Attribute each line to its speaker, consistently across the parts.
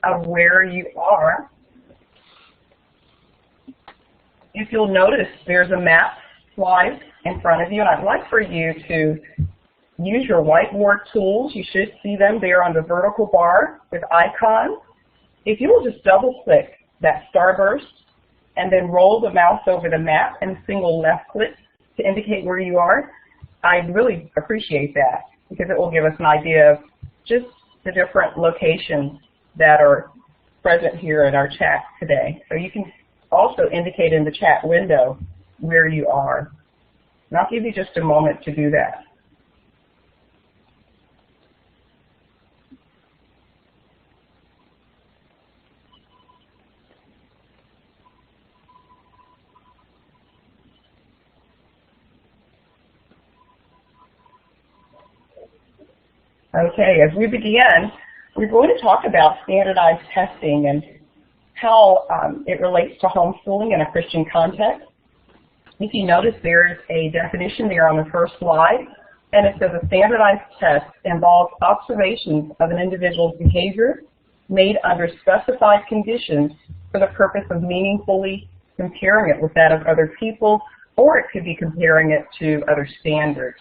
Speaker 1: of where you are, if you'll notice there's a map slide in front of you, and I'd like for you to use your whiteboard tools. You should see them there on the vertical bar with icons. If you will just double-click that starburst and then roll the mouse over the map and single left click to indicate where you are, I'd really appreciate that because it will give us an idea of just the different locations that are present here in our chat today. So you can also indicate in the chat window where you are. And I'll give you just a moment to do that. Okay, as we begin, we're going to talk about standardized testing and how it relates to homeschooling in a Christian context. If you notice, there's a definition there on the first slide, and it says a standardized test involves observations of an individual's behavior made under specified conditions for the purpose of meaningfully comparing it with that of other people, or it could be comparing it to other standards.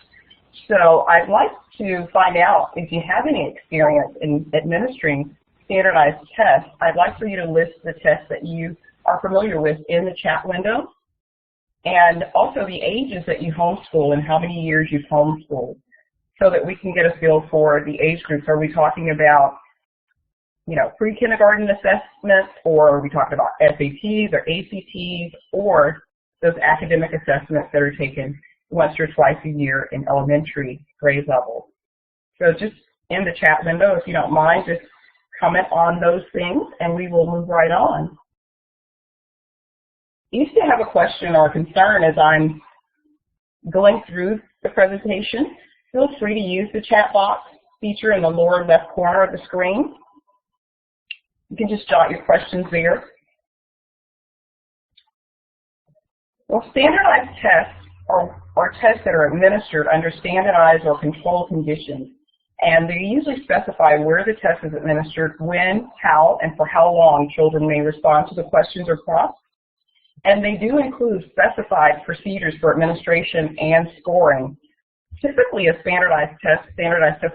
Speaker 1: So I'd like to find out if you have any experience in administering standardized tests. I'd like for you to list the tests that you are familiar with in the chat window, and also the ages that you homeschool and how many years you've homeschooled, so that we can get a feel for the age groups. Are we talking about, you know, pre-kindergarten assessments, or are we talking about SATs or ACTs, or those academic assessments that are taken once or twice a year in elementary grade level? So just in the chat window, if you don't mind, just comment on those things and we will move right on. If you have a question or a concern as I'm going through the presentation, feel free to use the chat box feature in the lower left corner of the screen. You can just jot your questions there. Well, standardized tests are tests that are administered under standardized or controlled conditions, and they usually specify where the test is administered, when, how, and for how long children may respond to the questions or prompts. And they do include specified procedures for administration and scoring. Typically, a standardized test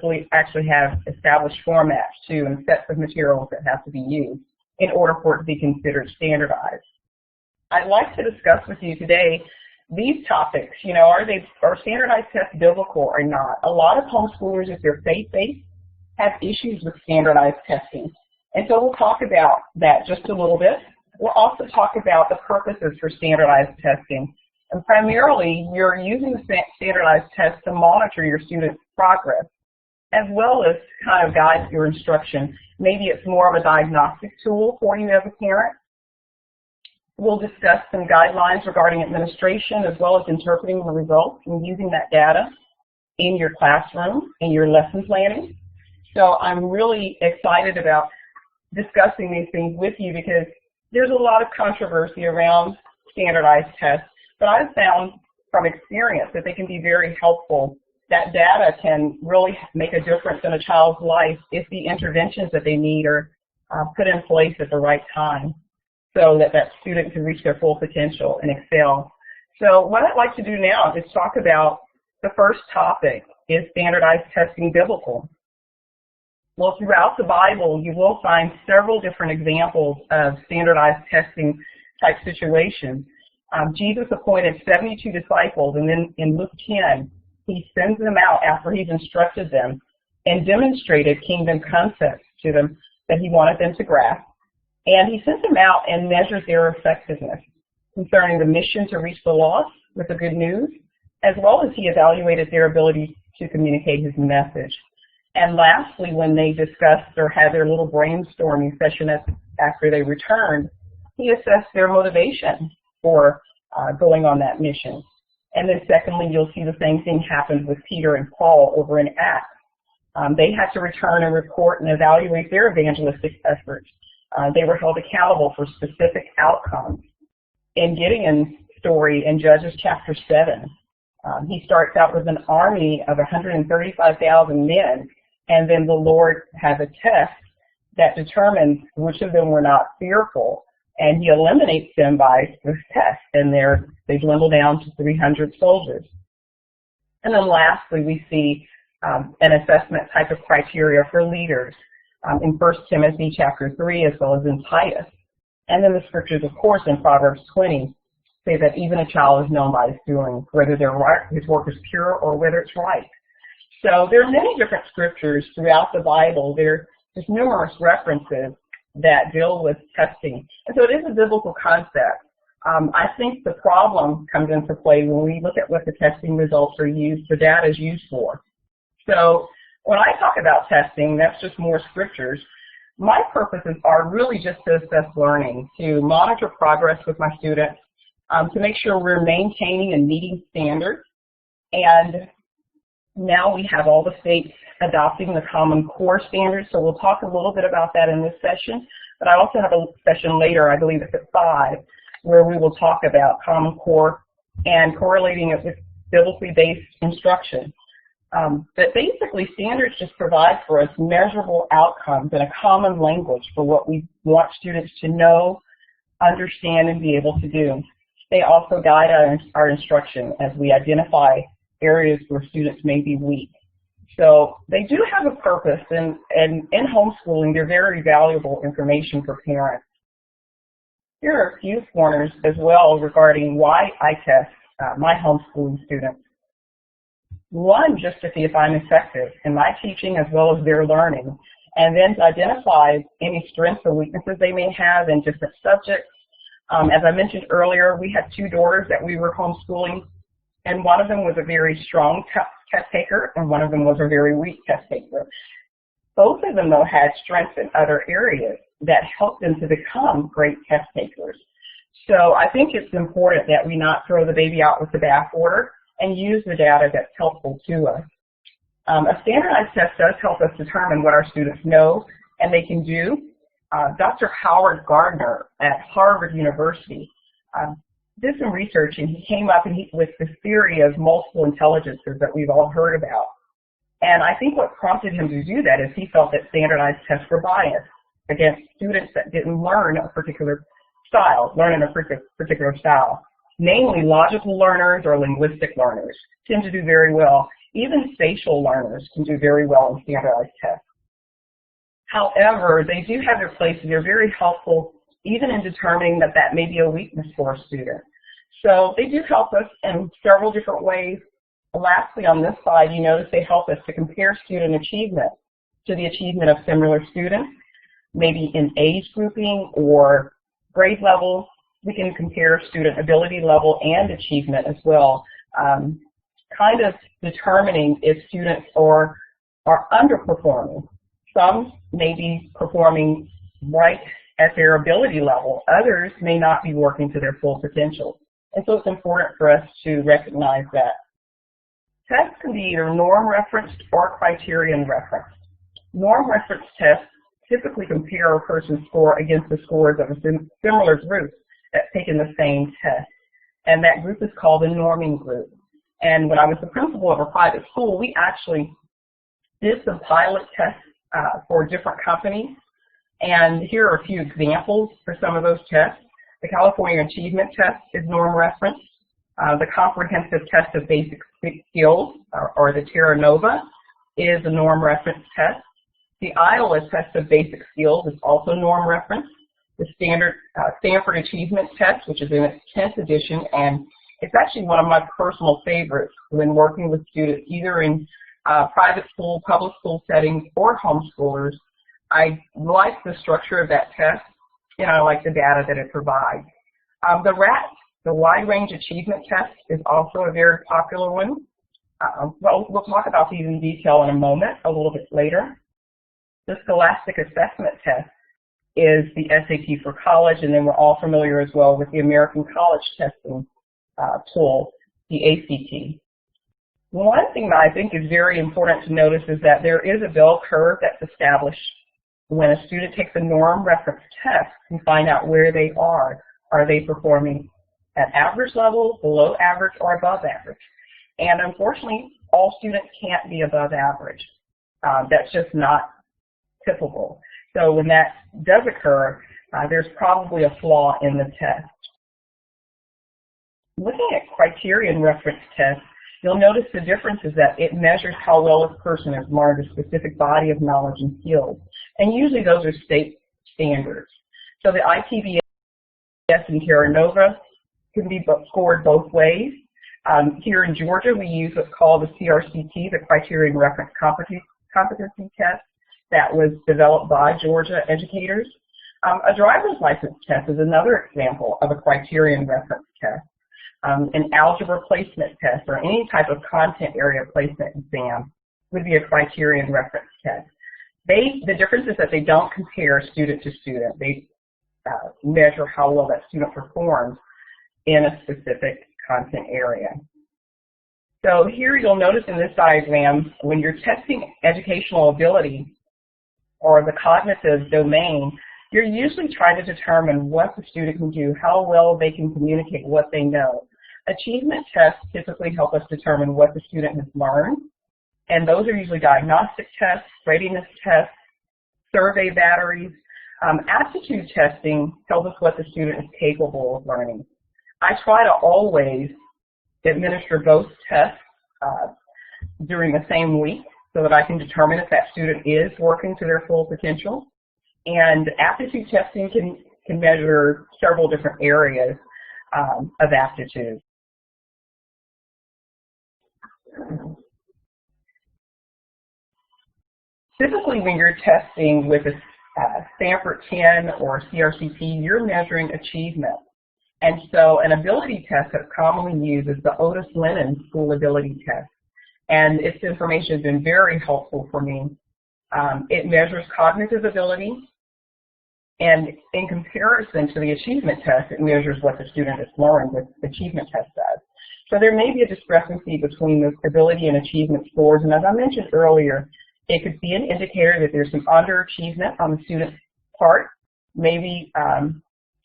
Speaker 1: will actually have established formats too, and sets of materials that have to be used in order for it to be considered standardized. I'd like to discuss with you today these topics. You know, are standardized tests biblical or not? A lot of homeschoolers, if they're faith-based, have issues with standardized testing. And so we'll talk about that just a little bit. We'll also talk about the purposes for standardized testing. And primarily, you're using the standardized test to monitor your students' progress, as well as kind of guide your instruction. Maybe it's more of a diagnostic tool for you as a parent. We'll discuss some guidelines regarding administration, as well as interpreting the results and using that data in your classroom, in your lesson planning. So I'm really excited about discussing these things with you because there's a lot of controversy around standardized tests, but I've found from experience that they can be very helpful. That data can really make a difference in a child's life if the interventions that they need are put in place at the right time, so that that student can reach their full potential and excel. So what I'd like to do now is talk about the first topic, is standardized testing biblical? Well, throughout the Bible, you will find several different examples of standardized testing type situations. Jesus appointed 72 disciples, and then in Luke 10, he sends them out after he's instructed them and demonstrated kingdom concepts to them that he wanted them to grasp. And he sent them out and measured their effectiveness concerning the mission to reach the lost with the good news, as well as he evaluated their ability to communicate his message. And lastly, when they discussed or had their little brainstorming session after they returned, he assessed their motivation for going on that mission. And then secondly, you'll see the same thing happened with Peter and Paul over in Acts. They had to return and report and evaluate their evangelistic efforts. They were held accountable for specific outcomes. In Gideon's story in Judges chapter 7, he starts out with an army of 135,000 men, and then the Lord has a test that determines which of them were not fearful, and he eliminates them by this test, and they dwindle down to 300 soldiers. And then lastly, we see an assessment type of criteria for leaders in 1 Timothy chapter 3 as well as in Titus. And then the scriptures, of course, in Proverbs 20 say that even a child is known by his doing, whether his work is pure or whether it's right. So there are many different scriptures throughout the Bible. There's numerous references that deal with testing. And so it is a biblical concept. I think the problem comes into play when we look at what the testing results are used, the data is used for. So when I talk about testing, that's just more scriptures. My purposes are really just to assess learning, to monitor progress with my students, to make sure we're maintaining and meeting standards. And now we have all the states adopting the Common Core standards, so we'll talk a little bit about that in this session. But I also have a session later, I believe it's at 5, where we will talk about Common Core and correlating it with biblically based instruction. But basically, standards just provide for us measurable outcomes and a common language for what we want students to know, understand, and be able to do. They also guide our instruction as we identify areas where students may be weak. So they do have a purpose, and in homeschooling, they're very valuable information for parents. Here are a few pointers as well regarding why I test my homeschooling students. One, just to see if I'm effective in my teaching as well as their learning, and then to identify any strengths or weaknesses they may have in different subjects. As I mentioned earlier, we had 2 daughters that we were homeschooling, and one of them was a very strong test taker, and one of them was a very weak test taker. Both of them, though, had strengths in other areas that helped them to become great test takers. So I think it's important that we not throw the baby out with the bathwater and use the data that's helpful to us. A standardized test does help us determine what our students know and they can do. Dr. Howard Gardner at Harvard University did some research, and he came up with this theory of multiple intelligences that we've all heard about. And I think what prompted him to do that is he felt that standardized tests were biased against students that didn't learn a particular style, Namely, logical learners or linguistic learners tend to do very well. Even spatial learners can do very well in standardized tests. However, they do have their place, and they're very helpful even in determining that that may be a weakness for a student. So they do help us in several different ways. Lastly, on this slide, you notice they help us to compare student achievement to the achievement of similar students, maybe in age grouping or grade level. We can compare student ability level and achievement as well, kind of determining if students are underperforming. Some may be performing right at their ability level. Others may not be working to their full potential. And so it's important for us to recognize that. Tests can be either norm referenced or criterion referenced. Norm reference tests typically compare a person's score against the scores of a similar group that's taken the same test. And that group is called a norming group. And when I was the principal of a private school, we actually did some pilot tests for different companies. And here are a few examples for some of those tests. The California Achievement Test is norm referenced. The Comprehensive Test of Basic Skills, or the Terra Nova, is a norm reference test. The Iowa Test of Basic Skills is also norm referenced. The Stanford Achievement Test, which is in its 10th edition, and it's actually one of my personal favorites when working with students either in private school, public school settings, or homeschoolers. I like the structure of that test, and I like the data that it provides. The RAT, the Wide Range Achievement Test, is also a very popular one. Well, we'll talk about these in detail in a moment, a little bit later. The Scholastic Assessment Test is the SAT for college, and then we're all familiar as well with the American College Testing tool, the ACT. One thing that I think is very important to notice is that there is a bell curve that's established when a student takes a norm reference test and find out where they are. Are they performing at average level, below average, or above average? And unfortunately, all students can't be above average. That's just not typical. So when that does occur, there's probably a flaw in the test. Looking at criterion reference tests, you'll notice the difference is that it measures how well a person has learned a specific body of knowledge and skills. And usually those are state standards. So the ITBS and Terra Nova can be scored both ways. Here in Georgia, we use what's called the CRCT, the Criterion Reference Competency Test, that was developed by Georgia educators. A driver's license test is another example of a criterion reference test. An algebra placement test or any type of content area placement exam would be a criterion reference test. The difference is that they don't compare student to student. They measure how well that student performs in a specific content area. So here you'll notice in this diagram, when you're testing educational ability or the cognitive domain, you're usually trying to determine what the student can do, how well they can communicate what they know. Achievement tests typically help us determine what the student has learned, and those are usually diagnostic tests, readiness tests, survey batteries. Aptitude testing tells us what the student is capable of learning. I try to always administer both tests during the same week so that I can determine if that student is working to their full potential. And aptitude testing can measure several different areas of aptitude. Typically, when you're testing with a Stanford 10 or CRCT, you're measuring achievement. And so an ability test that's commonly used is the Otis Lennon School Ability Test. And its information has been very helpful for me. It measures cognitive ability, and in comparison to the achievement test, it measures what the student has learned, what the achievement test does. So there may be a discrepancy between the ability and achievement scores, and as I mentioned earlier, it could be an indicator that there's some underachievement on the student's part. Maybe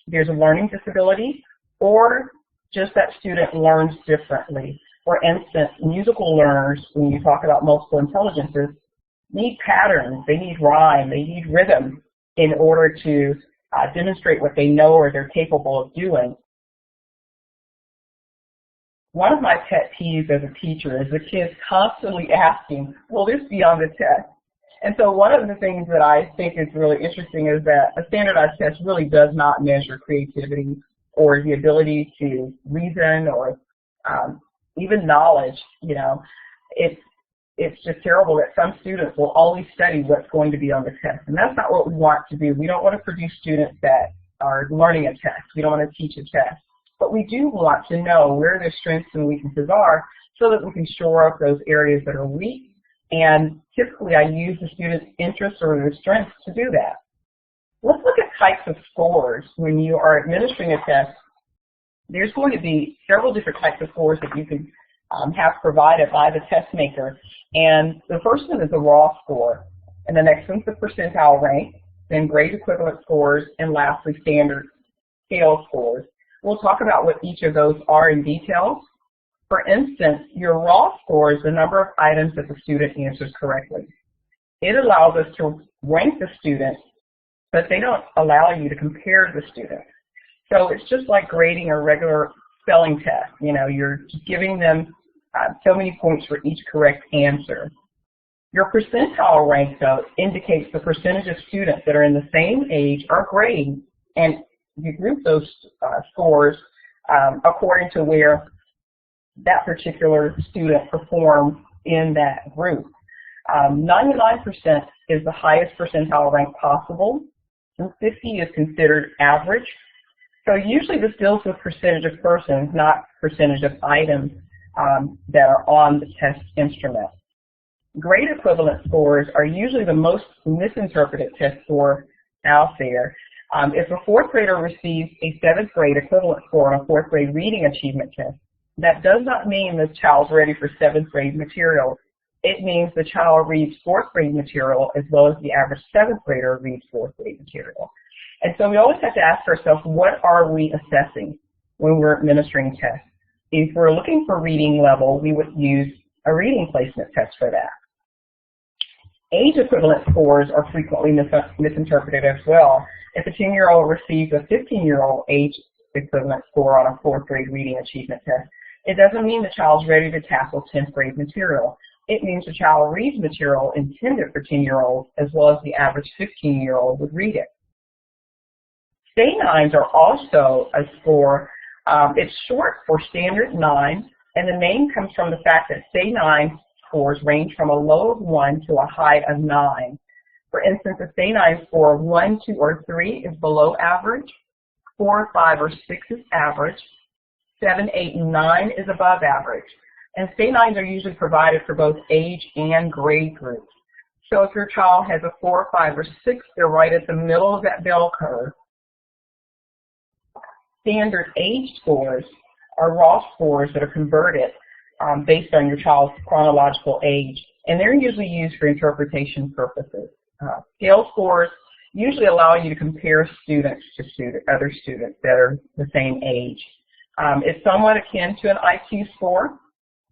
Speaker 1: there's a learning disability, or just that student learns differently. For instance, musical learners, when you talk about multiple intelligences, need patterns, they need rhyme, they need rhythm in order to demonstrate what they know or they're capable of doing. One of my pet peeves as a teacher is the kids constantly asking, will this be on the test? And so one of the things that I think is really interesting is that a standardized test really does not measure creativity or the ability to reason or even knowledge. You know, it's just terrible that some students will only study what's going to be on the test. And that's not what we want to do. We don't want to produce students that are learning a test. We don't want to teach a test. But we do want to know where their strengths and weaknesses are so that we can shore up those areas that are weak. And typically I use the student's interests or their strengths to do that. Let's look at types of scores. When you are administering a test, there's going to be several different types of scores that you can have provided by the test maker. And the first one is a raw score. And the next one's the percentile rank, then grade equivalent scores, and lastly standard scale scores. We'll talk about what each of those are in detail. For instance, your raw score is the number of items that the student answers correctly. It allows us to rank the student, but they don't allow you to compare the student. So it's just like grading a regular spelling test. You know, you're just giving them so many points for each correct answer. Your percentile rank, though, indicates the percentage of students that are in the same age or grade, and you group those scores according to where that particular student performed in that group. 99% is the highest percentile rank possible, and 50 is considered average. So usually this deals with percentage of persons, not percentage of items that are on the test instrument. Grade equivalent scores are usually the most misinterpreted test score out there. If a fourth grader receives a seventh grade equivalent score on a fourth grade reading achievement test, that does not mean the child's ready for seventh grade material. It means the child reads fourth grade material as well as the average seventh grader reads fourth grade material. And so we always have to ask ourselves, what are we assessing when we're administering tests? If we're looking for reading level, we would use a reading placement test for that. Age equivalent scores are frequently misinterpreted as well. If a 10-year-old receives a 15-year-old age equivalent score on a 4th grade reading achievement test, it doesn't mean the child's ready to tackle 10th grade material. It means the child reads material intended for 10-year-olds as well as the average 15-year-old would read it. Stay 9s are also a score. It's short for Standard 9, and the name comes from the fact that Stay 9 scores range from a low of 1 to a high of 9. For instance, a Stay 9 score of 1, 2, or 3 is below average, 4, 5, or 6 is average, 7, 8, and 9 is above average. And Stay 9s are usually provided for both age and grade groups. So if your child has a 4, 5, or 6, they're right at the middle of that bell curve. Standard age scores are raw scores that are converted based on your child's chronological age, and they're usually used for interpretation purposes. Scale scores usually allow you to compare students to other students that are the same age. It's somewhat akin to an IQ score.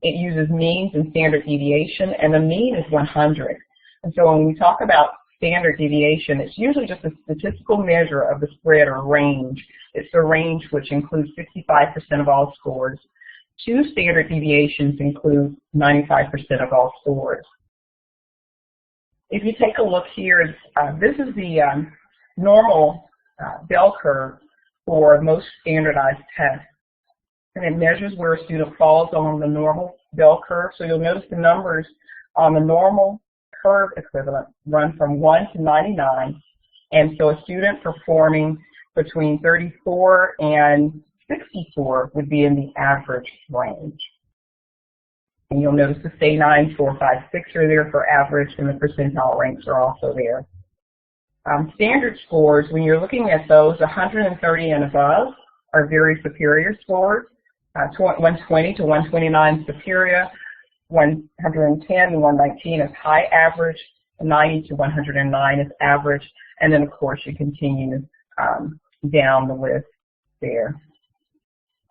Speaker 1: It uses means and standard deviation, and the mean is 100. And so when we talk about standard deviation, it's usually just a statistical measure of the spread or range. It's the range which includes 65% of all scores. 2 standard deviations include 95% of all scores. If you take a look here, this is the normal bell curve for most standardized tests. And it measures where a student falls on the normal bell curve. So you'll notice the numbers on the normal curve equivalent run from 1 to 99. And so a student performing between 34 and 64 would be in the average range. And you'll notice the Stay 9, 4, 5, 6 are there for average, and the percentile ranks are also there. Standard scores, when you're looking at those, 130 and above are very superior scores. 120 to 129 superior, 110 to 119 is high average, 90 to 109 is average, and then of course you continue down the list there.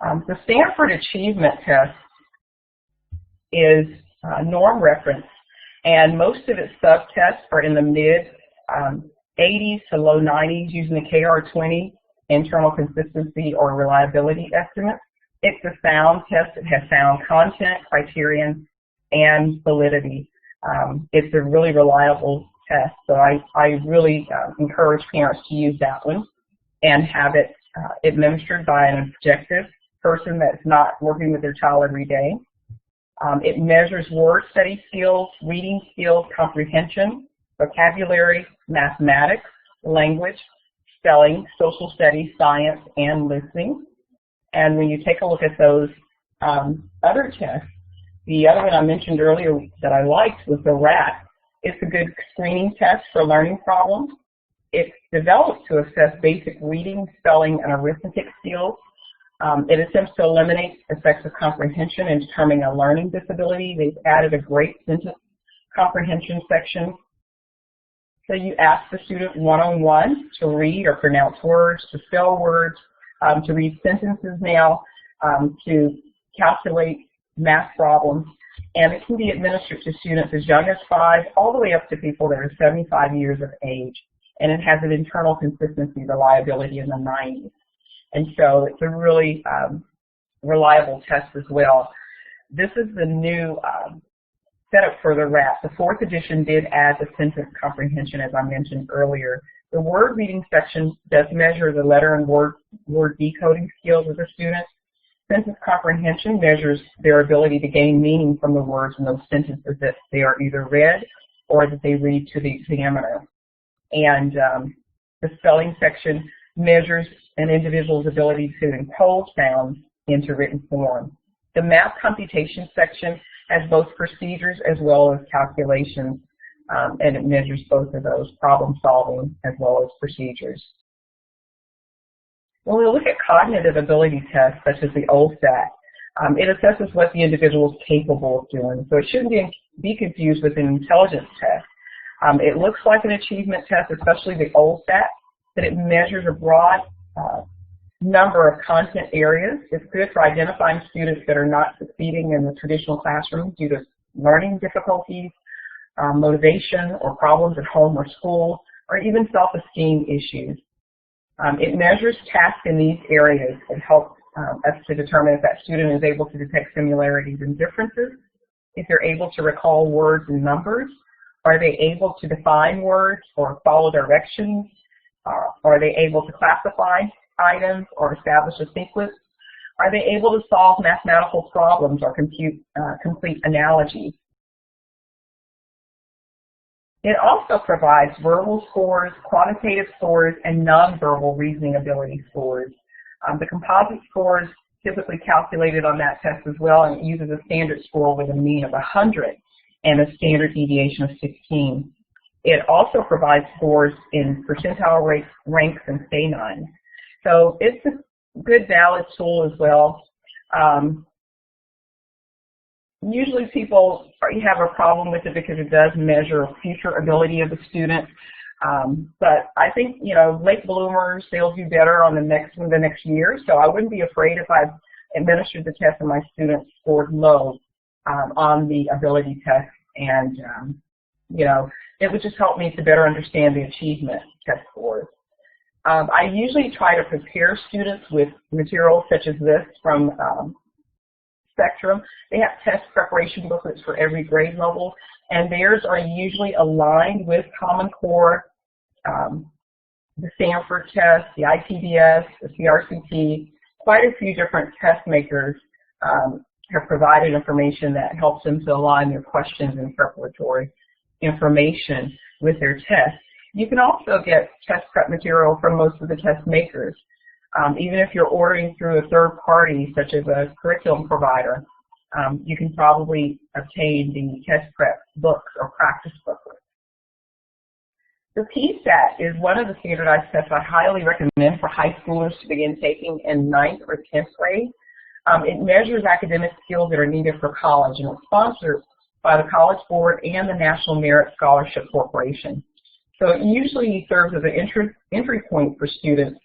Speaker 1: The Stanford Achievement Test is norm reference, and most of its subtests are in the mid 80s to low 90s using the KR20 internal consistency or reliability estimate. It's a sound test. It has sound content, criterion, and validity. It's a really reliable test, so I really encourage parents to use that one and have it administered by an objective person that's not working with their child every day. It measures word study skills, reading skills, comprehension, vocabulary, mathematics, language, spelling, social studies, science, and listening. And when you take a look at those other tests, the other one I mentioned earlier that I liked was the RAT. It's a good screening test for learning problems. It's developed to assess basic reading, spelling, and arithmetic skills. It attempts to eliminate effects of comprehension and determining a learning disability. They've added a great sentence comprehension section. So you ask the student one-on-one to read or pronounce words, to spell words, to read sentences now, to calculate math problems, and it can be administered to students as young as 5 all the way up to people that are 75 years of age, and it has an internal consistency reliability in the 90s. And so it's a really reliable test as well. This is the new setup for the RAT. The 4th edition did add the sentence comprehension, as I mentioned earlier. The word reading section does measure the letter and word decoding skills of the students. Sentence comprehension measures their ability to gain meaning from the words in those sentences that they are either read or that they read to the examiner. And the spelling section measures an individual's ability to encode sounds into written form. The math computation section has both procedures as well as calculations, and it measures both of those, problem solving as well as procedures. When we look at cognitive ability tests, such as the OLSAT, it assesses what the individual is capable of doing. So it shouldn't be confused with an intelligence test. It looks like an achievement test, especially the OLSAT, that it measures a broad number of content areas. It's good for identifying students that are not succeeding in the traditional classroom due to learning difficulties, motivation or problems at home or school, or even self-esteem issues. It measures tasks in these areas and helps us to determine if that student is able to detect similarities and differences, if they're able to recall words and numbers, are they able to define words or follow directions, are they able to classify items or establish a sequence, are they able to solve mathematical problems or complete analogies. It also provides verbal scores, quantitative scores, and nonverbal reasoning ability scores. The composite score is typically calculated on that test as well, and it uses a standard score with a mean of 100 and a standard deviation of 16. It also provides scores in percentile ranks and stanines. So it's a good, valid tool as well. Usually people have a problem with it because it does measure future ability of the student. But I think, you know, late bloomers, they'll do better on the next year. So I wouldn't be afraid if I administered the test and my students scored low on the ability test. And, you know, it would just help me to better understand the achievement test scores. I usually try to prepare students with materials such as this from Spectrum. They have test preparation booklets for every grade level, and theirs are usually aligned with Common Core, the Stanford test, the ITBS, the CRCT. Quite a few different test makers have provided information that helps them to align their questions and preparatory information with their tests. You can also get test prep material from most of the test makers. Even if you're ordering through a third party, such as a curriculum provider, you can probably obtain the test prep books or practice booklets. The PSAT is one of the standardized tests I highly recommend for high schoolers to begin taking in 9th or 10th grade. It measures academic skills that are needed for college, and it's sponsored by the College Board and the National Merit Scholarship Corporation. So it usually serves as an entry point for students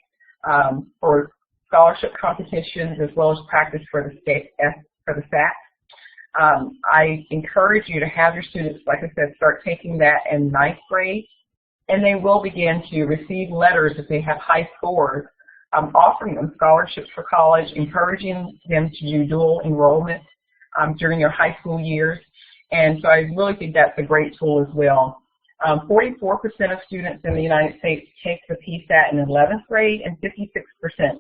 Speaker 1: for scholarship competitions as well as practice for the SAT. I encourage you to have your students, like I said, start taking that in 9th grade, and they will begin to receive letters if they have high scores, offering them scholarships for college, encouraging them to do dual enrollment during their high school years. And so I really think that's a great tool as well. 44% of students in the United States take the PSAT in 11th grade, and 56%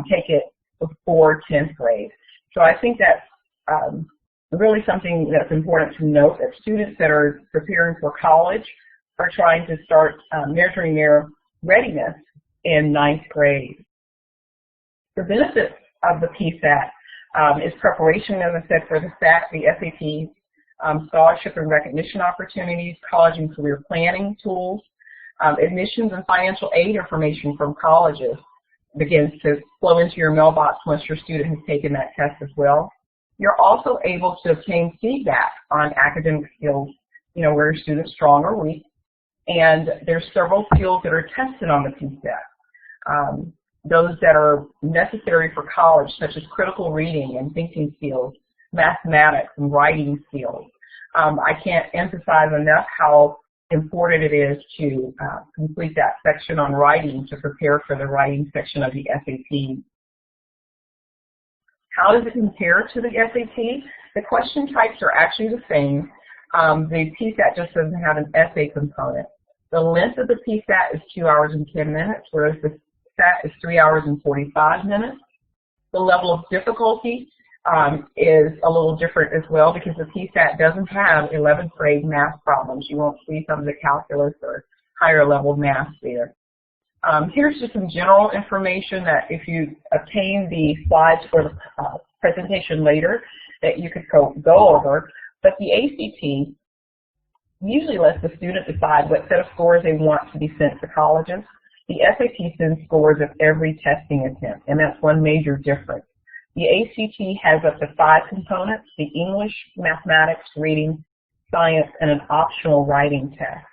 Speaker 1: take it before 10th grade. So I think that's really something that's important to note, that students that are preparing for college are trying to start measuring their readiness in 9th grade. The benefits of the PSAT is preparation, as I said, for the SAT, the SAT, scholarship and recognition opportunities, college and career planning tools, admissions and financial aid information from colleges begins to flow into your mailbox once your student has taken that test as well. You're also able to obtain feedback on academic skills, you know, where your student's strong or weak, and there's several skills that are tested on the PSAT. Those that are necessary for college, such as critical reading and thinking skills, mathematics and writing skills. I can't emphasize enough how important it is to complete that section on writing to prepare for the writing section of the SAT. How does it compare to the SAT? The question types are actually the same. The PSAT just doesn't have an essay component. The length of the PSAT is 2 hours and 10 minutes, whereas the SAT is 3 hours and 45 minutes. The level of difficulty is a little different as well, because the PSAT doesn't have 11th grade math problems. You won't see some of the calculus or higher level math there. Here's just some general information that if you obtain the slides for the presentation later, that you could go over. But the ACT usually lets the student decide what set of scores they want to be sent to colleges. The SAT sends scores of every testing attempt, and that's one major difference. The ACT has up to 5 components: the English, mathematics, reading, science, and an optional writing test.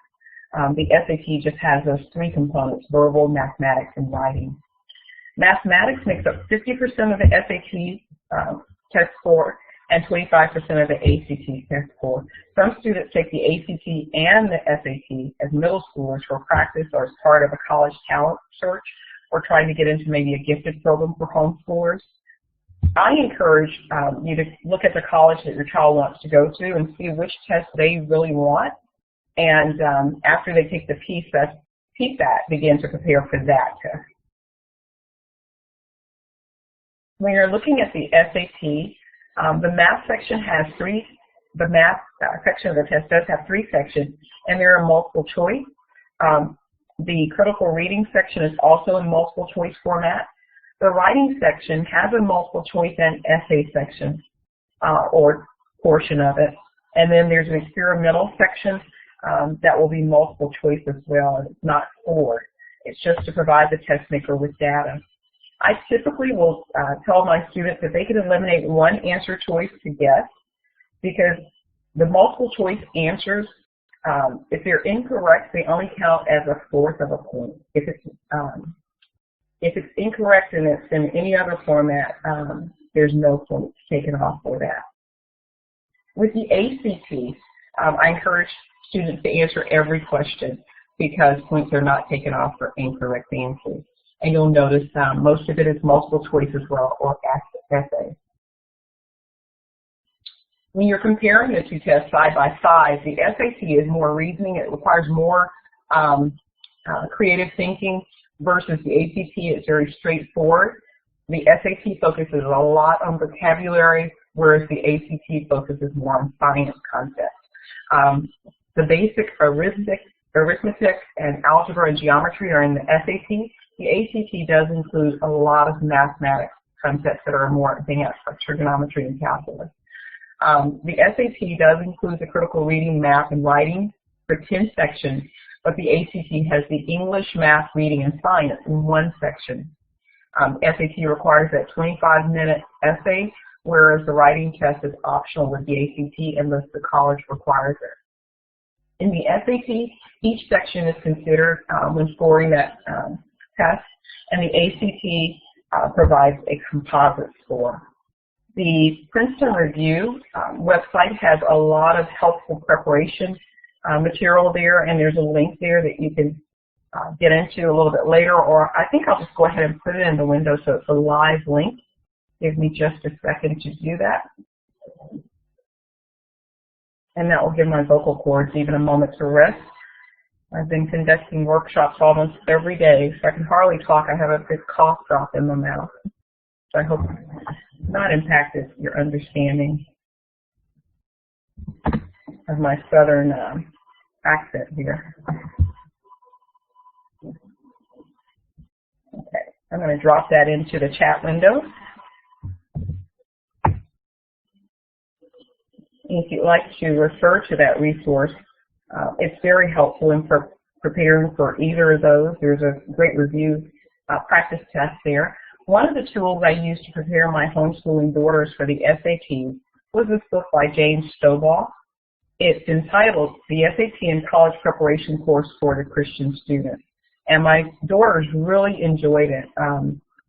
Speaker 1: The SAT just has those 3 components: verbal, mathematics, and writing. Mathematics makes up 50% of the SAT test score, and 25% of the ACT test score. Some students take the ACT and the SAT as middle schoolers for practice or as part of a college talent search or trying to get into maybe a gifted program for homeschoolers. I encourage you to look at the college that your child wants to go to and see which test they really want, and after they take the PSAT, begin to prepare for that test. When you're looking at the SAT, the math section has the math section of the test does have 3 sections, and there are multiple choice. The critical reading section is also in multiple choice format. The writing section has a multiple choice and essay section or portion of it. And then there's an experimental section that will be multiple choice as well. It's not scored. It's just to provide the test maker with data. I typically will tell my students that they can eliminate 1 answer choice to guess, because the multiple choice answers, if they're incorrect, they only count as 1/4 of a point. If it's incorrect and it's in any other format, there's no points taken off for that. With the ACT, I encourage students to answer every question because points are not taken off for incorrect answers. And you'll notice most of it is multiple choice as well, or essay. When you're comparing the 2 tests side by side, the SAT is more reasoning. It requires more creative thinking versus the ACT. It's very straightforward. The SAT focuses a lot on vocabulary, whereas the ACT focuses more on science concepts. The basic arithmetic and algebra and geometry are in the SAT. The ACT does include a lot of mathematics concepts that are more advanced, like trigonometry and calculus. The SAT does include the critical reading, math, and writing for 10 sections, but the ACT has the English, math, reading, and science in 1 section. SAT requires that 25-minute essay, whereas the writing test is optional with the ACT unless the college requires it. In the SAT, each section is considered when scoring that test, and the ACT provides a composite score. The Princeton Review website has a lot of helpful preparation material there, and there's a link there that you can get into a little bit later, or I think I'll just go ahead and put it in the window so it's a live link. Give me just a second to do that. And that will give my vocal cords even a moment to rest. I've been conducting workshops almost every day, so I can hardly talk. I have a big cough drop in my mouth. So I hope it's not impacted your understanding of my southern accent here. Okay, I'm going to drop that into the chat window. If you'd like to refer to that resource, it's very helpful in preparing for either of those. There's a great review practice test there. One of the tools I used to prepare my homeschooling daughters for the SAT was this book by James Stovall. It's entitled The SAT and College Preparation Course for the Christian Student. And my daughters really enjoyed it.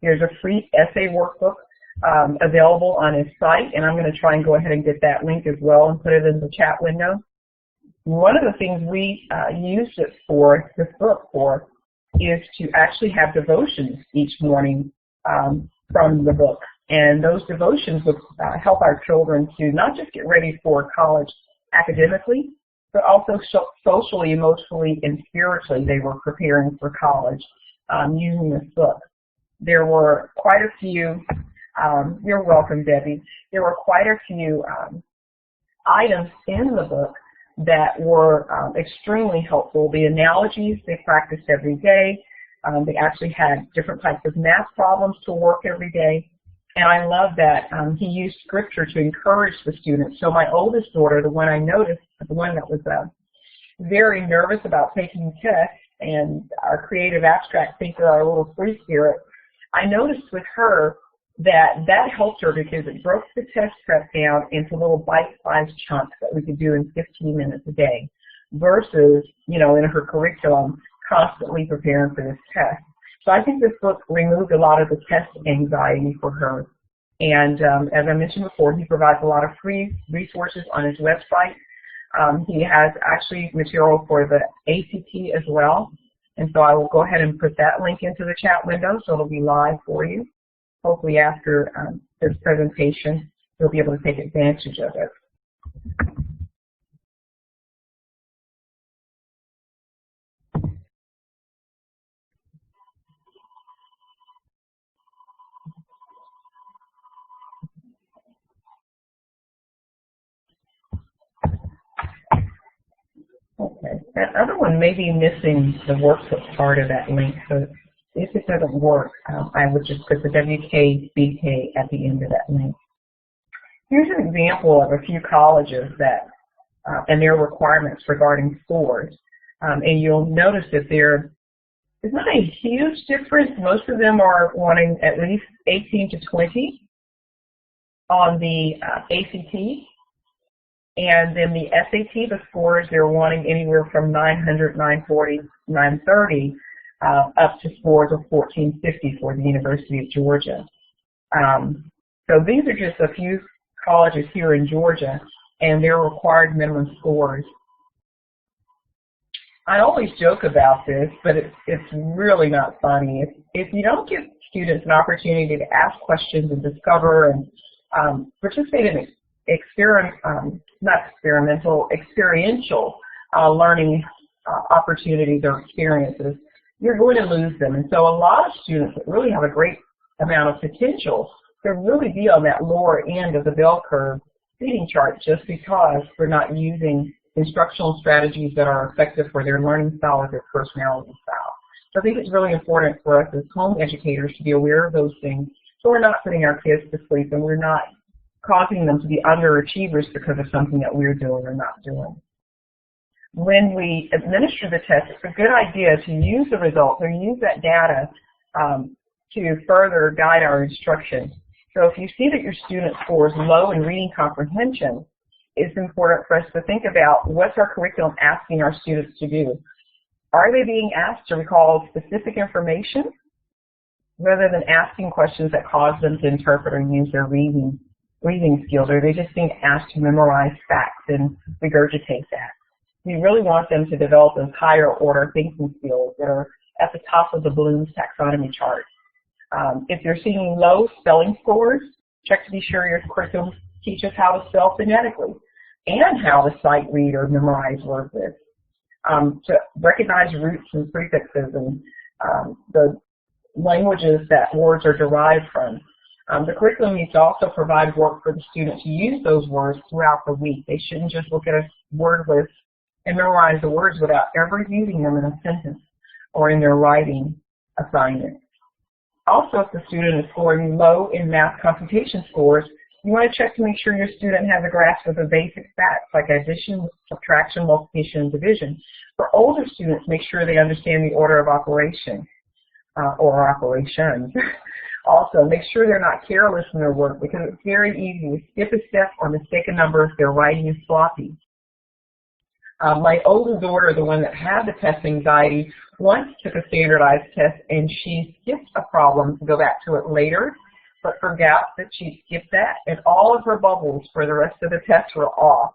Speaker 1: There's a free essay workbook available on his site, and I'm going to try and go ahead and get that link as well and put it in the chat window. One of the things we used it for, this book for, is to actually have devotions each morning from the book. And those devotions would help our children to not just get ready for college academically, but also socially, emotionally, and spiritually. They were preparing for college using this book. There were quite a few, you're welcome, Debbie. There were quite a few items in the book that were extremely helpful. The analogies they practiced every day. They actually had different types of math problems to work every day. And I love that he used scripture to encourage the students. So my oldest daughter, the one I noticed, the one that was very nervous about taking tests, and our creative abstract thinker, our little free spirit, I noticed with her that helped her because it broke the test prep down into little bite-sized chunks that we could do in 15 minutes a day versus, you know, in her curriculum, constantly preparing for this test. So I think this book removed a lot of the test anxiety for her. And as I mentioned before, he provides a lot of free resources on his website. He has actually material for the ACT as well. And so I will go ahead and put that link into the chat window so it'll be live for you. Hopefully after this presentation, you'll be able to take advantage of it. Okay, that other one may be missing the workbook part of that link, so if it doesn't work, I would just put the WKBK at the end of that link. Here's an example of a few colleges that and their requirements regarding scores. And you'll notice that there's not a huge difference. Most of them are wanting at least 18 to 20 on the ACT. And then the SAT, the scores, they're wanting anywhere from 900, 940, 930, up to scores of 1450 for the University of Georgia. So these are just a few colleges here in Georgia and their required minimum scores. I always joke about this, but it's really not funny. If you don't give students an opportunity to ask questions and discover and participate in experiential learning opportunities or experiences, you're going to lose them. And so a lot of students that really have a great amount of potential could really be on that lower end of the bell curve seating chart just because we're not using instructional strategies that are effective for their learning style or their personality style. So I think it's really important for us as home educators to be aware of those things so we're not putting our kids to sleep and we're not causing them to be underachievers because of something that we're doing or not doing. When we administer the test, it's a good idea to use the results or use that data to further guide our instruction. So if you see that your student scores low in reading comprehension, it's important for us to think about what's our curriculum asking our students to do. Are they being asked to recall specific information rather than asking questions that cause them to interpret or use their reading skills? Or are they just being asked to memorize facts and regurgitate that? We really want them to develop those higher order thinking skills that are at the top of the Bloom's taxonomy chart. If you're seeing low spelling scores, check to be sure your curriculum teaches how to spell phonetically and how to sight read or memorize word lists. To recognize roots and prefixes and the languages that words are derived from. The curriculum needs to also provide work for the student to use those words throughout the week. They shouldn't just look at a word list and memorize the words without ever using them in a sentence or in their writing assignment. Also, if the student is scoring low in math computation scores, you want to check to make sure your student has a grasp of the basic facts like addition, subtraction, multiplication, and division. For older students, make sure they understand the order of operation or operations. Also, make sure they're not careless in their work because it's very easy to skip a step or mistake a number if their writing is sloppy. My older daughter, the one that had the test anxiety, once took a standardized test and she skipped a problem to go back to it later, but forgot that she skipped that, and all of her bubbles for the rest of the test were off.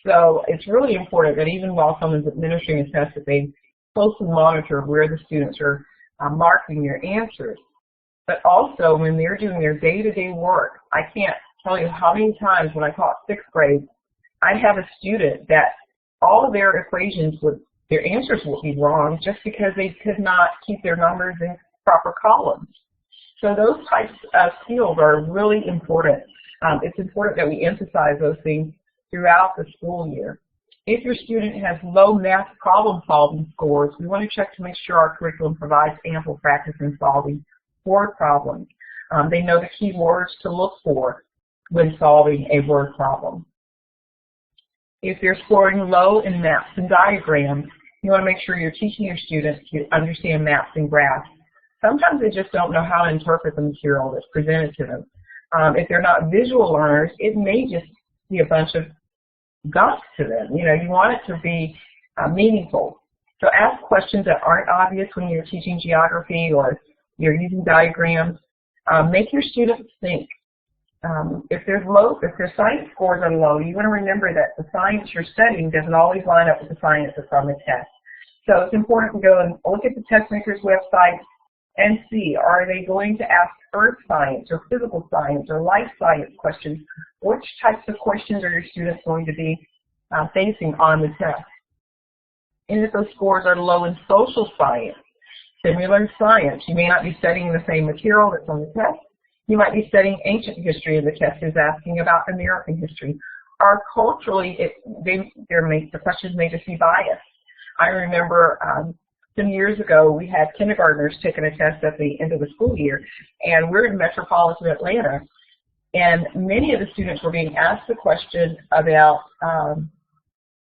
Speaker 1: So it's really important that even while someone's administering a test, that they closely monitor where the students are marking their answers. But also, when they're doing their day-to-day work, I can't tell you how many times when I taught 6th grade, I have a student that all of their equations their answers would be wrong just because they could not keep their numbers in proper columns. So those types of skills are really important. It's important that we emphasize those things throughout the school year. If your student has low math problem-solving scores, we want to check to make sure our curriculum provides ample practice in solving word problems. They know the key words to look for when solving a word problem. If they're scoring low in maps and diagrams, you want to make sure you're teaching your students to understand maps and graphs. Sometimes they just don't know how to interpret the material that's presented to them. If they're not visual learners, it may just be a bunch of gunk to them. You know, you want it to be meaningful. So ask questions that aren't obvious when you're teaching geography or you're using diagrams. Make your students think. if their science scores are low, you want to remember that the science you're studying doesn't always line up with the science that's on the test. So it's important to go and look at the test maker's website and see, are they going to ask earth science or physical science or life science questions? Which types of questions are your students going to be facing on the test? And if those scores are low in social science, similar science, you may not be studying the same material that's on the test. You might be studying ancient history, and the test is asking about American history. Or culturally, the questions may just be biased. I remember some years ago, we had kindergartners taking a test at the end of the school year, and we're in metropolitan Atlanta, and many of the students were being asked a question about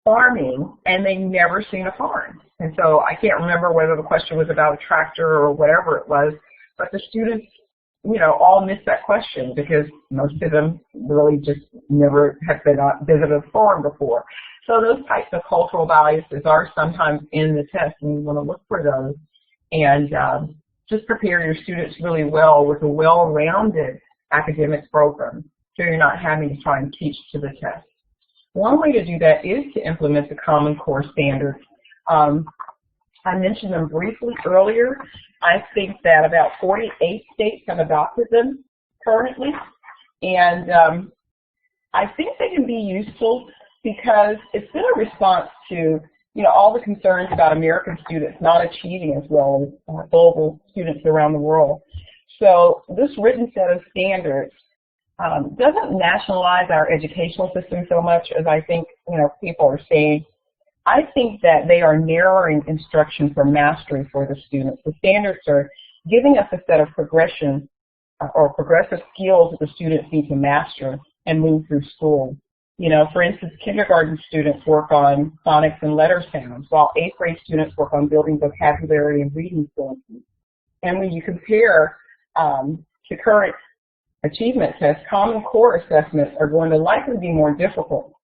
Speaker 1: farming, and they never seen a farm. And so I can't remember whether the question was about a tractor or whatever it was, but the students, all missed that question because most of them really just never have visited a farm before. So those types of cultural biases are sometimes in the test, and you want to look for those and just prepare your students really well with a well-rounded academic program so you're not having to try and teach to the test. One way to do that is to implement the Common Core standards. I mentioned them briefly earlier. I think that about 48 states have adopted them currently, and I think they can be useful because it's been a response to all the concerns about American students not achieving as well as global students around the world. So this written set of standards doesn't nationalize our educational system so much as I think people are saying. I think that they are narrowing instruction for mastery for the students. The standards are giving us a set of progressive skills that the students need to master and move through school. For instance, kindergarten students work on phonics and letter sounds, while 8th grade students work on building vocabulary and reading fluency. And when you compare to current achievement tests, Common Core assessments are going to likely be more difficult.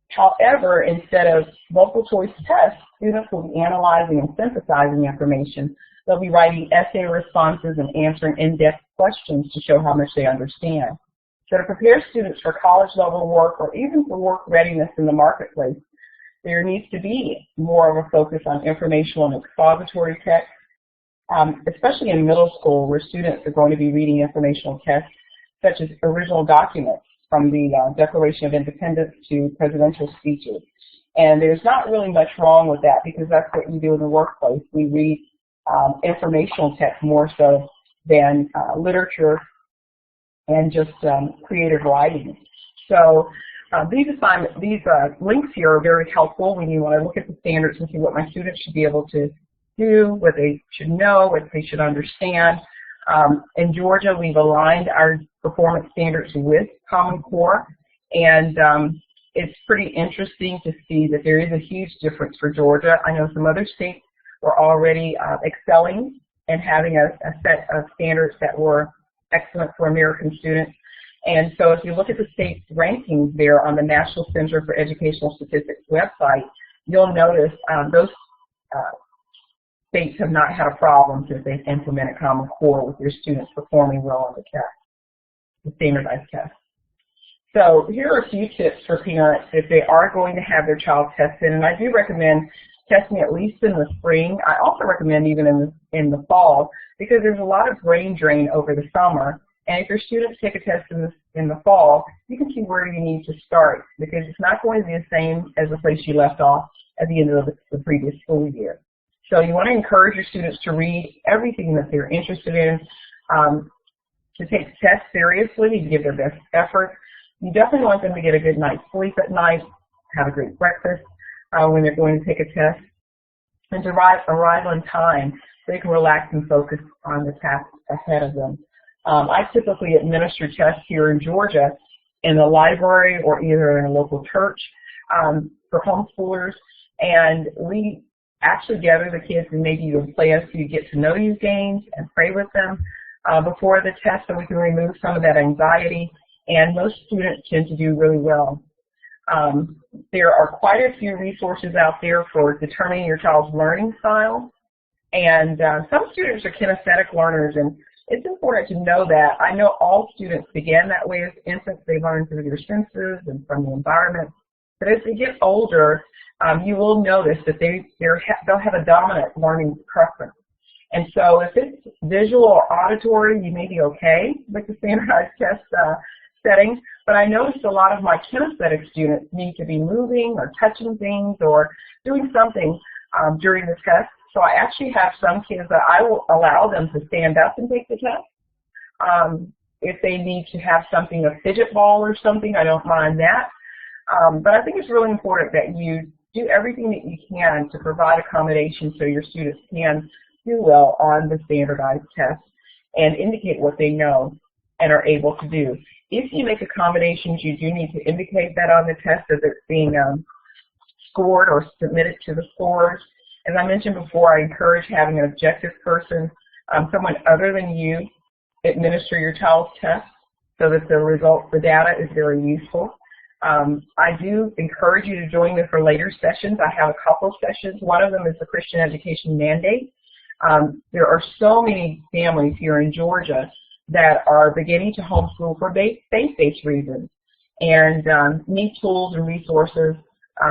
Speaker 1: However, instead of multiple choice tests, students will be analyzing and synthesizing information. They'll be writing essay responses and answering in-depth questions to show how much they understand. So to prepare students for college-level work or even for work readiness in the marketplace, there needs to be more of a focus on informational and expository text, especially in middle school where students are going to be reading informational texts such as original documents from the Declaration of Independence to presidential speeches. And there's not really much wrong with that because that's what you do in the workplace. We read informational text more so than literature and just creative writing. So these links here are very helpful when you want to look at the standards and see what my students should be able to do, what they should know, what they should understand. In Georgia, we've aligned our performance standards with Common Core, and it's pretty interesting to see that there is a huge difference for Georgia. I know some other states were already excelling and having a set of standards that were excellent for American students. And so if you look at the state's rankings there on the National Center for Educational Statistics website, you'll notice those states have not had a problem since they've implemented Common Core with their students performing well on the test, the standardized test. So here are a few tips for parents if they are going to have their child tested, and I do recommend testing at least in the spring. I also recommend even in the fall because there's a lot of brain drain over the summer, and if your students take a test in the fall, you can see where you need to start because it's not going to be the same as the place you left off at the end of the previous school year. So you want to encourage your students to read everything that they're interested in, to take the test seriously and give their best effort. You definitely want them to get a good night's sleep at night, have a great breakfast when they're going to take a test, and to arrive on time so they can relax and focus on the task ahead of them. I typically administer tests here in Georgia in the library or either in a local church for homeschoolers, and we actually gather the kids and maybe even play a few get-to-know-you games and pray with them before the test so we can remove some of that anxiety, and most students tend to do really well. There are quite a few resources out there for determining your child's learning style, and some students are kinesthetic learners, and it's important to know that. I know all students began that way as infants. They learn through their senses and from the environment. But as they get older, you will notice that they'll have a dominant learning preference. And so if it's visual or auditory, you may be okay with the standardized test setting. But I noticed a lot of my kinesthetic students need to be moving or touching things or doing something during the test. So I actually have some kids that I will allow them to stand up and take the test. If they need to have something, a fidget ball or something, I don't mind that. But I think it's really important that you do everything that you can to provide accommodation so your students can do well on the standardized test and indicate what they know and are able to do. If you make accommodations, you do need to indicate that on the test as it's being scored or submitted to the scores. As I mentioned before, I encourage having an objective person, someone other than you, administer your child's test so that the results, the data is very useful. I do encourage you to join me for later sessions. I have a couple of sessions. One of them is the Christian Education Mandate. There are so many families here in Georgia that are beginning to homeschool for faith-based reasons and need tools and resources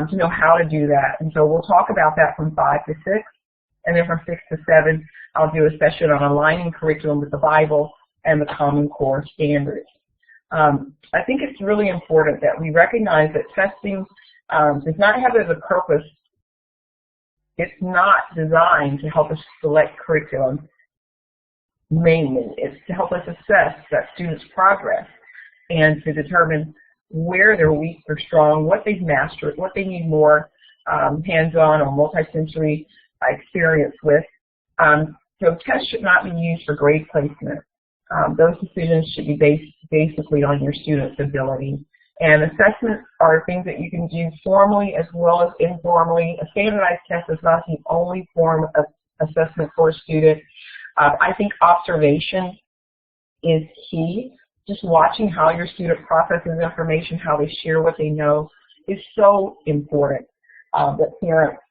Speaker 1: to know how to do that. And so we'll talk about that from 5 to 6, and then from 6 to 7, I'll do a session on aligning curriculum with the Bible and the Common Core standards. I think it's really important that we recognize that testing does not have as a purpose. It's not designed to help us select curriculum mainly. It's to help us assess that students' progress and to determine where they're weak or strong, what they've mastered, what they need more hands-on or multi-sensory experience with. So tests should not be used for grade placement. Those decisions should be based basically on your student's ability. And assessments are things that you can do formally as well as informally. A standardized test is not the only form of assessment for a student. I think observation is key. Just watching how your student processes information, how they share what they know, is so important that parents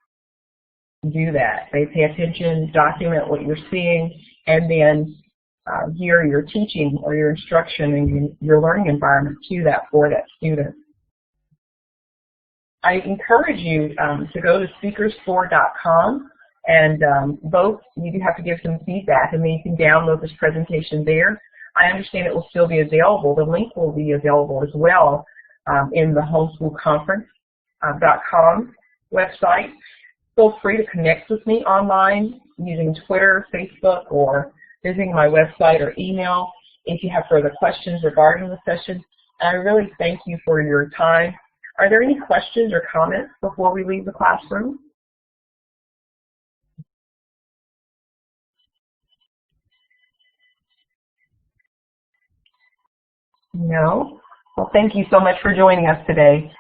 Speaker 1: do that. They pay attention, document what you're seeing, and then gear your teaching or your instruction and your learning environment to that for that student. I encourage you to go to speakersfor.com and both you do have to give some feedback, and then you can download this presentation there. I understand it will still be available. The link will be available as well in the homeschoolconference.com website. Feel free to connect with me online using Twitter, Facebook, or visiting my website or email if you have further questions regarding the session. And I really thank you for your time. Are there any questions or comments before we leave the classroom? No? Well, thank you so much for joining us today.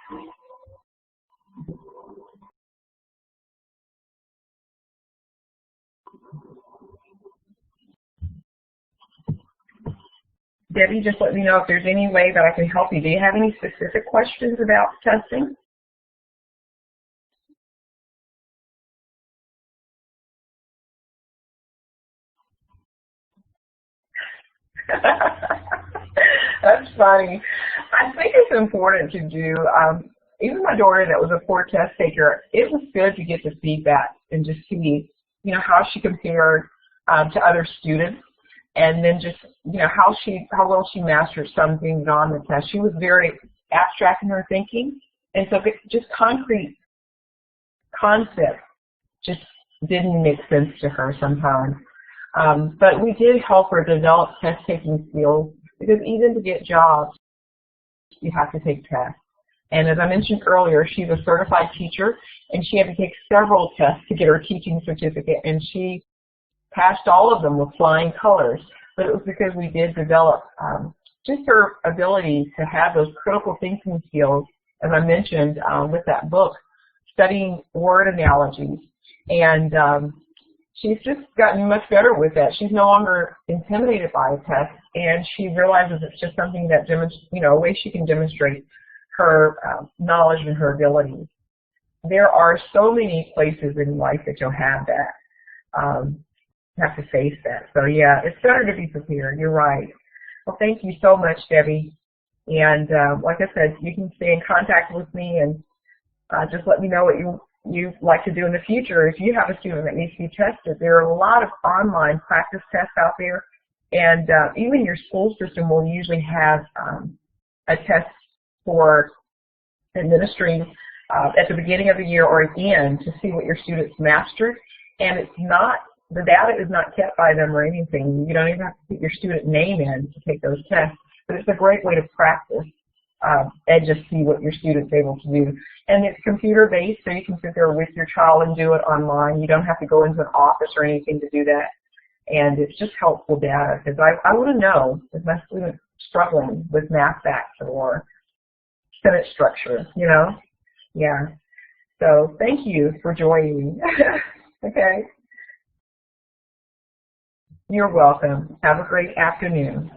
Speaker 1: Debbie, just let me know if there's any way that I can help you. Do you have any specific questions about testing? That's funny. I think it's important to do, even my daughter that was a poor test taker, it was good to get the feedback and just see, how she compared to other students, and then just, how well she mastered some things on the test. She was very abstract in her thinking, and so just concrete concepts just didn't make sense to her sometimes. But we did help her develop test-taking skills, because even to get jobs, you have to take tests. And as I mentioned earlier, she's a certified teacher, and she had to take several tests to get her teaching certificate, and she passed all of them with flying colors. But it was because we did develop just her ability to have those critical thinking skills, as I mentioned with that book, studying word analogies. And she's just gotten much better with that. She's no longer intimidated by a test, and she realizes it's just something that a way she can demonstrate her knowledge and her abilities. There are so many places in life that you'll have that. have to face that. So yeah, it's better to be prepared. You're right. Well, thank you so much, Debbie. And like I said, you can stay in contact with me and just let me know what you'd like to do in the future. If you have a student that needs to be tested, there are a lot of online practice tests out there, and even your school system will usually have a test for administering at the beginning of the year or at the end to see what your students mastered. And it's not, the data is not kept by them or anything. You don't even have to put your student name in to take those tests. But it's a great way to practice and just see what your student's able to do. And it's computer-based, so you can sit there with your child and do it online. You don't have to go into an office or anything to do that. And it's just helpful data, because I want to know if my student's struggling with math facts or sentence structure, you know? Yeah. So thank you for joining me. Okay. You're welcome. Have a great afternoon.